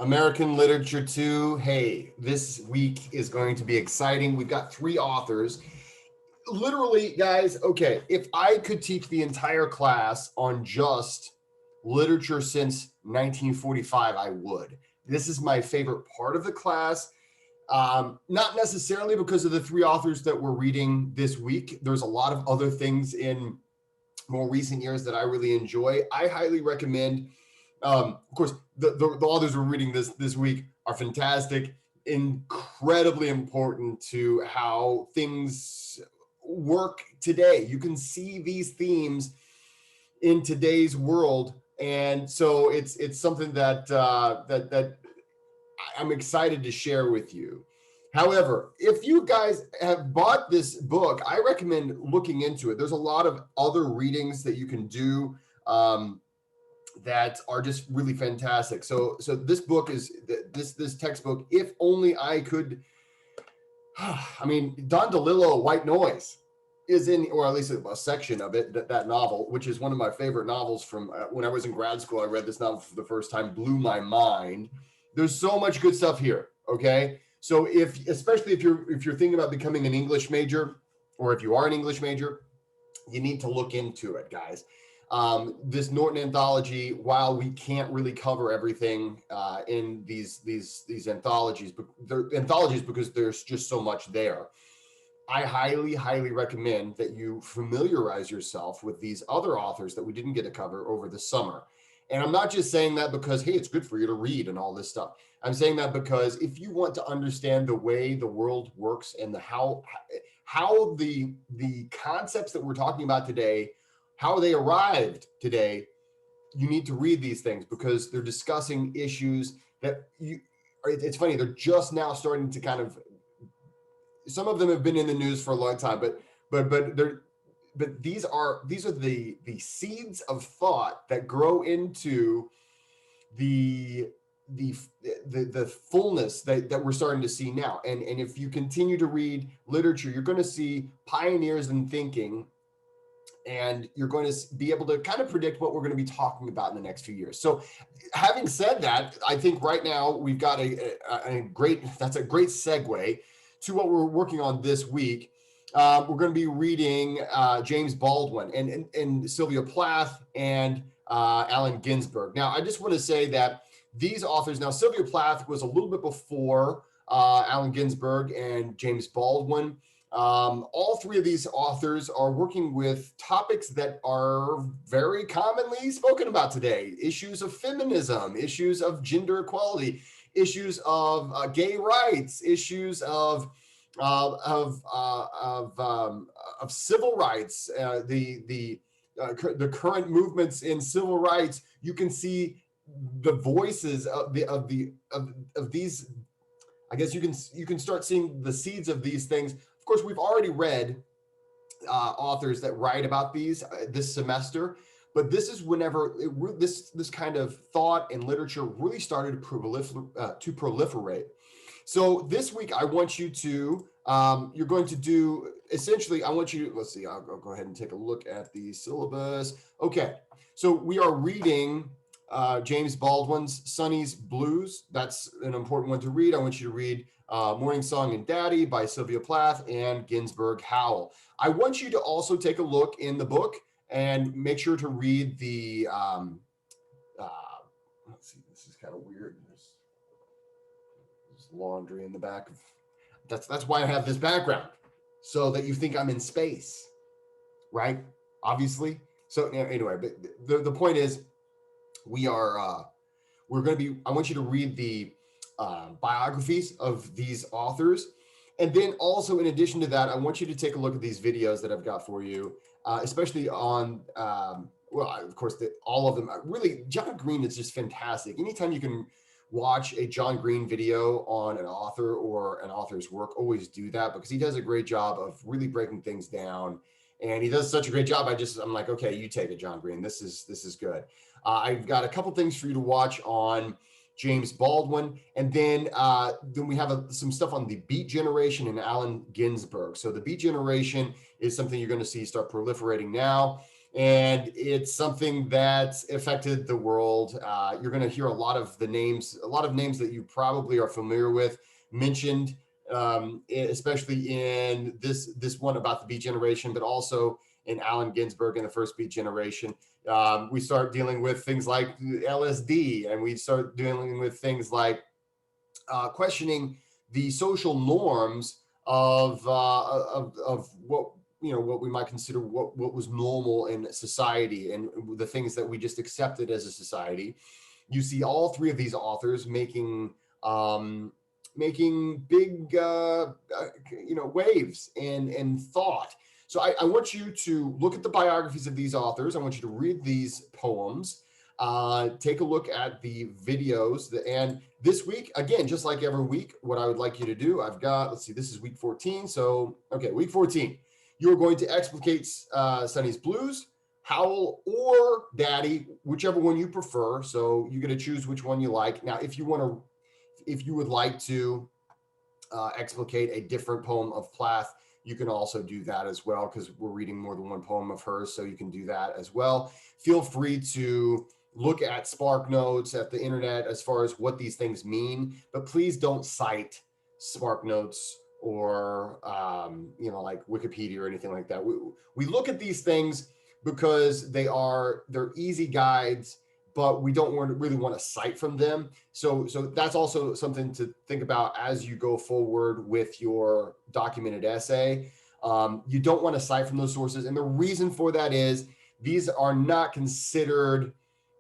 American Literature 2. Hey, this week is going to be exciting. We've got three authors. Literally, guys, okay, if I could teach the entire class on just literature since 1945, I would. This is my favorite part of the class. Not necessarily because of the three authors that we're reading this week. There's a lot of other things in more recent years that I really enjoy. I highly recommend. Of course, the authors we're reading this week are fantastic, incredibly important to how things work today. You can see these themes in today's world, and so it's something that I'm excited to share with you. However, if you guys have bought this book, I recommend looking into it. There's a lot of other readings that you can do that are just really fantastic. So this book is this textbook. If only I could. I mean, Don DeLillo, White Noise, is in, or at least a section of it, that novel, which is one of my favorite novels from when I was in grad school. I read this novel for the first time, blew my mind. There's so much good stuff here. Okay, so especially if you're thinking about becoming an English major, or if you are an English major, you need to look into it, guys. This Norton anthology, while we can't really cover everything in these anthologies, but they're anthologies because there's just so much there. I highly recommend that you familiarize yourself with these other authors that we didn't get to cover over the summer. And I'm not just saying that because, hey, it's good for you to read and all this stuff. I'm saying that because if you want to understand the way the world works and how the concepts that we're talking about today, how they arrived today, you need to read these things because they're discussing issues that you. It's funny, they're just now starting to kind of, some of them have been in the news for a long time, but these are the seeds of thought that grow into the the the fullness that we're starting to see now. And if you continue to read literature, you're going to see pioneers in thinking, and you're going to be able to kind of predict what we're going to be talking about in the next few years. So having said that, I think right now we've got a great, that's a great segue to what we're working on this week. We're going to be reading James Baldwin and Sylvia Plath and Allen Ginsberg. Now, I just want to say that these authors, now Sylvia Plath was a little bit before Allen Ginsberg and James Baldwin. All three of these authors are working with topics that are very commonly spoken about today: issues of feminism, issues of gender equality, issues of gay rights, issues of civil rights, the current movements in civil rights. You can see the voices of these. I guess you can start seeing the seeds of these things. Of course, we've already read authors that write about these this semester, but this is whenever this kind of thought and literature really started to proliferate. So this week, I want you to you're going to do essentially. I want you to, let's see. I'll go ahead and take a look at the syllabus. Okay, so we are reading James Baldwin's Sonny's Blues. That's an important one to read. I want you to read Morning Song and Daddy by Sylvia Plath and Ginsberg Howell. I want you to also take a look in the book and make sure to read the, let's see, this is kind of weird. There's laundry in the back of, that's why I have this background, so that you think I'm in space, right? Obviously. So anyway, but the point is, we're going to be, I want you to read the biographies of these authors. And then also, in addition to that, I want you to take a look at these videos that I've got for you, especially on, well, of course, all of them. Really, John Green is just fantastic. Anytime you can watch a John Green video on an author or an author's work, always do that, because he does a great job of really breaking things down. And he does such a great job. I'm like, okay, you take it, John Green. This is good. I've got a couple things for you to watch on James Baldwin, and then we have some stuff on the Beat Generation and Allen Ginsberg. So the Beat Generation is something you're going to see start proliferating now. and it's something that's affected the world. You're going to hear a lot of names that you probably are familiar with mentioned, especially in this one about the Beat Generation, but also in Allen Ginsberg and the first Beat Generation. We start dealing with things like LSD, and we start dealing with things like questioning the social norms of what what we might consider what was normal in society, and the things that we just accepted as a society. You see all three of these authors making big waves in thought. So I want you to look at the biographies of these authors. I want you to read these poems, take a look at the videos. And this week, again, just like every week, what I would like you to do, I've got, let's see, this is week 14. So, okay, week 14, you're going to explicate Sonny's Blues, Howl, or Daddy, whichever one you prefer. So you get to choose which one you like. Now, if you would like to explicate a different poem of Plath, you can also do that as well, because we're reading more than one poem of hers, so you can do that as well. Feel free to look at Spark Notes at the internet as far as what these things mean, but please don't cite Spark Notes or like Wikipedia or anything like that. We look at these things because they're easy guides, but we don't really want to cite from them. So that's also something to think about as you go forward with your documented essay. You don't want to cite from those sources, and the reason for that is these are not considered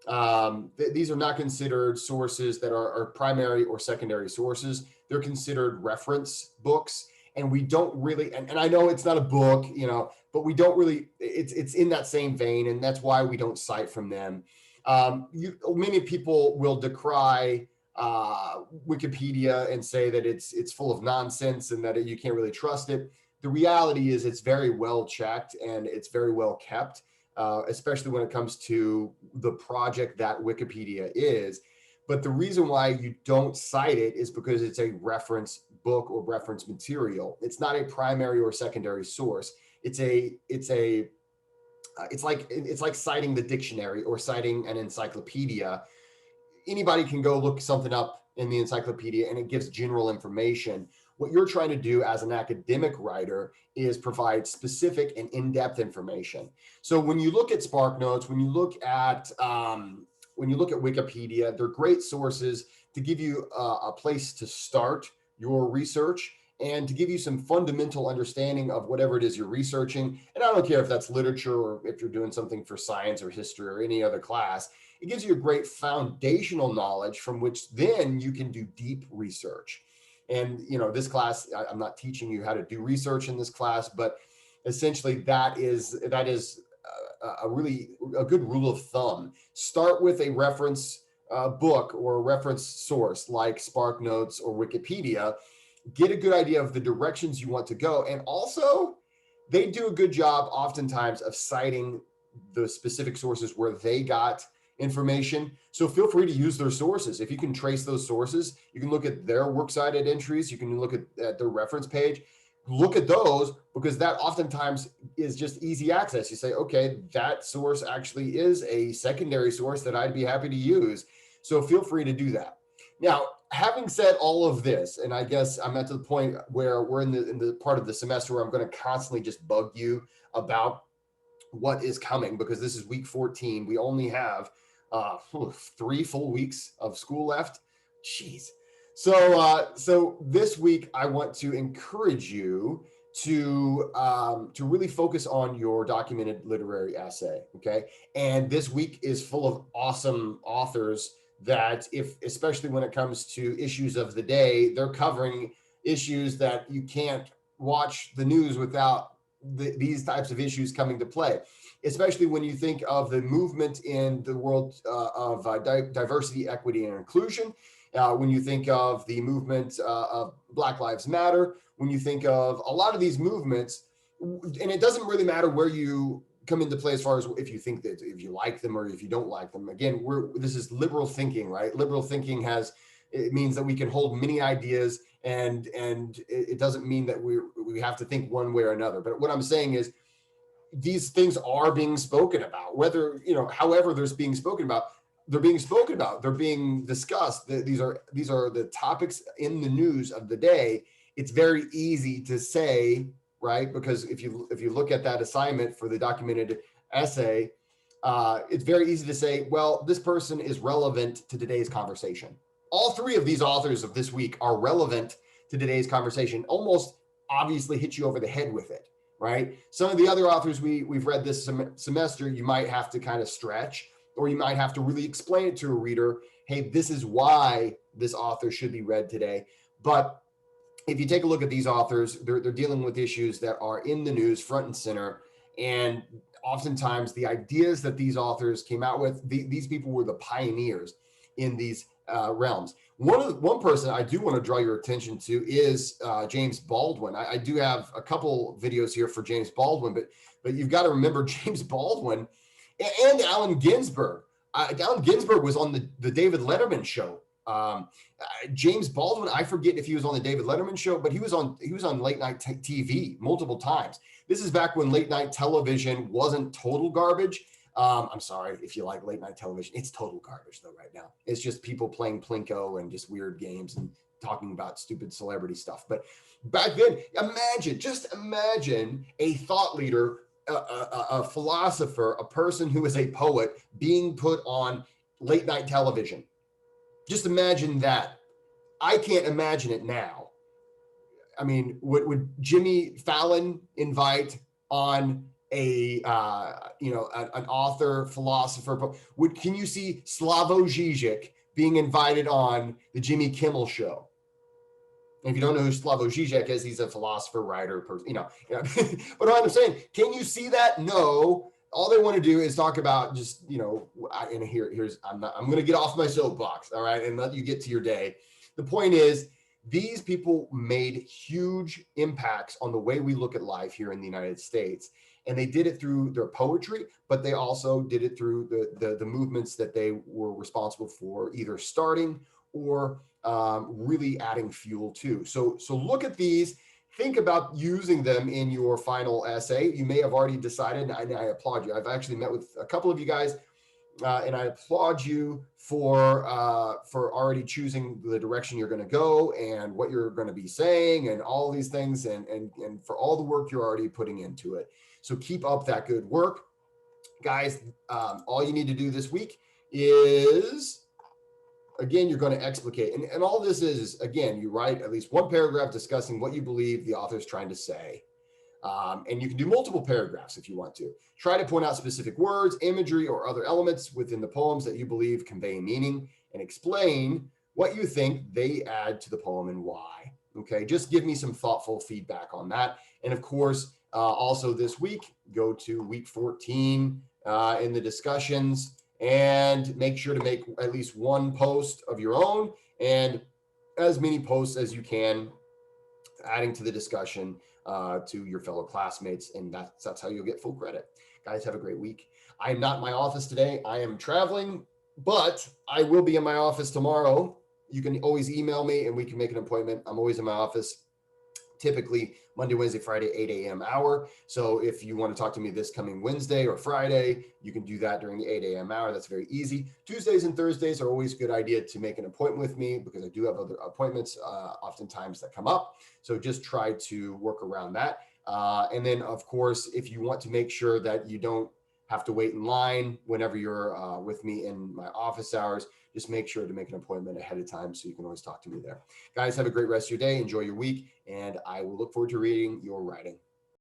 sources that are primary or secondary sources. They're considered reference books, and we don't really, and I know it's not a book, but we don't really, it's in that same vein, and that's why we don't cite from them. Many people will decry Wikipedia and say that it's full of nonsense and that you can't really trust it. The reality is it's very well checked and it's very well kept, especially when it comes to the project that Wikipedia is. But the reason why you don't cite it is because it's a reference book or reference material. It's not a primary or secondary source. It's like citing the dictionary or citing an encyclopedia. Anybody can go look something up in the encyclopedia and it gives general information. What you're trying to do as an academic writer is provide specific and in-depth information. So when you look at Spark Notes, when you look at Wikipedia, they're great sources to give you a place to start your research and to give you some fundamental understanding of whatever it is you're researching. And I don't care if that's literature or if you're doing something for science or history or any other class. It gives you a great foundational knowledge from which then you can do deep research. And this class, I'm not teaching you how to do research in this class, but essentially that is a good rule of thumb. Start with a reference book or a reference source like Spark Notes or Wikipedia. Get a good idea of the directions you want to go. And also, they do a good job oftentimes of citing the specific sources where they got information. So feel free to use their sources. If you can trace those sources, you can look at their works cited entries. You can look at their reference page. Look at those, because that oftentimes is just easy access. You say, okay, that source actually is a secondary source that I'd be happy to use. So feel free to do that. Now, having said all of this, and I guess I'm at the point where we're in the part of the semester where I'm going to constantly just bug you about what is coming, because this is week 14. We only have 3 full weeks of school left. Jeez. So this week I want to encourage you to really focus on your documented literary essay. Okay, and this week is full of awesome authors that, especially when it comes to issues of the day, they're covering issues that you can't watch the news without these types of issues coming to play, especially when you think of the movement in the world of diversity, equity, and inclusion. When you think of the movement of Black Lives Matter, when you think of a lot of these movements, and it doesn't really matter where you come into play as far as if you like them or if you don't like them. Again, this is liberal thinking, right? Liberal thinking it means that we can hold many ideas, and it doesn't mean that we have to think one way or another. But what I'm saying is, these things are being spoken about, whether, however they're being spoken about, they're being discussed. These are the topics in the news of the day. It's very easy to say, right? Because if you look at that assignment for the documented essay, it's very easy to say, well, this person is relevant to today's conversation. All three of these authors of this week are relevant to today's conversation, almost obviously hit you over the head with it, right? Some of the other authors we've read this semester, you might have to kind of stretch, or you might have to really explain it to a reader. Hey, this is why this author should be read today. But if you take a look at these authors, they're dealing with issues that are in the news front and center. And oftentimes the ideas that these authors came out with, these people were the pioneers in these realms. One person I do want to draw your attention to is James Baldwin. I do have a couple videos here for James Baldwin, but you've got to remember James Baldwin and Allen Ginsberg. Allen Ginsberg was on the David Letterman show. James Baldwin, I forget if he was on the David Letterman show, but he was on late night TV multiple times. This is back when late night television wasn't total garbage. I'm sorry if you like late night television. It's total garbage though right now. It's just people playing Plinko and just weird games and talking about stupid celebrity stuff. But back then, just imagine a thought leader, a philosopher, a person who is a poet being put on late night television. Just imagine that. I can't imagine it now. I mean, would Jimmy Fallon invite on an author, philosopher? Can you see Slavoj Žižek being invited on the Jimmy Kimmel show? And if you don't know who Slavoj Žižek is, he's a philosopher, writer, person, But what I'm saying, can you see that? No. All they want to do is talk about just, and I'm going to get off my soapbox, all right, and let you get to your day. The point is, these people made huge impacts on the way we look at life here in the United States. And they did it through their poetry, but they also did it through the movements that they were responsible for either starting or really adding fuel to. So look at these. Think about using them in your final essay. You may have already decided, and I applaud you. I've actually met with a couple of you guys, and I applaud you for already choosing the direction you're going to go and what you're going to be saying and all these things, and for all the work you're already putting into it. So keep up that good work, guys. All you need to do this week is, again, you're going to explicate. And all this is, again, you write at least one paragraph discussing what you believe the author is trying to say. And you can do multiple paragraphs if you want to. Try to point out specific words, imagery, or other elements within the poems that you believe convey meaning, and explain what you think they add to the poem and why. Okay, just give me some thoughtful feedback on that. And of course, also this week, go to week 14 in the discussions, and make sure to make at least one post of your own and as many posts as you can, adding to the discussion to your fellow classmates. And that's how you'll get full credit. Guys, have a great week. I'm not in my office today. I am traveling, but I will be in my office tomorrow. You can always email me and we can make an appointment. I'm always in my office, typically Monday, Wednesday, Friday, 8 a.m. hour. So if you want to talk to me this coming Wednesday or Friday, you can do that during the 8 a.m. hour. That's very easy. Tuesdays and Thursdays are always a good idea to make an appointment with me because I do have other appointments oftentimes that come up. So just try to work around that. And then, of course, if you want to make sure that you don't have to wait in line whenever you're with me in my office hours, just make sure to make an appointment ahead of time so you can always talk to me there. Guys, have a great rest of your day. Enjoy your week, and I will look forward to reading your writing.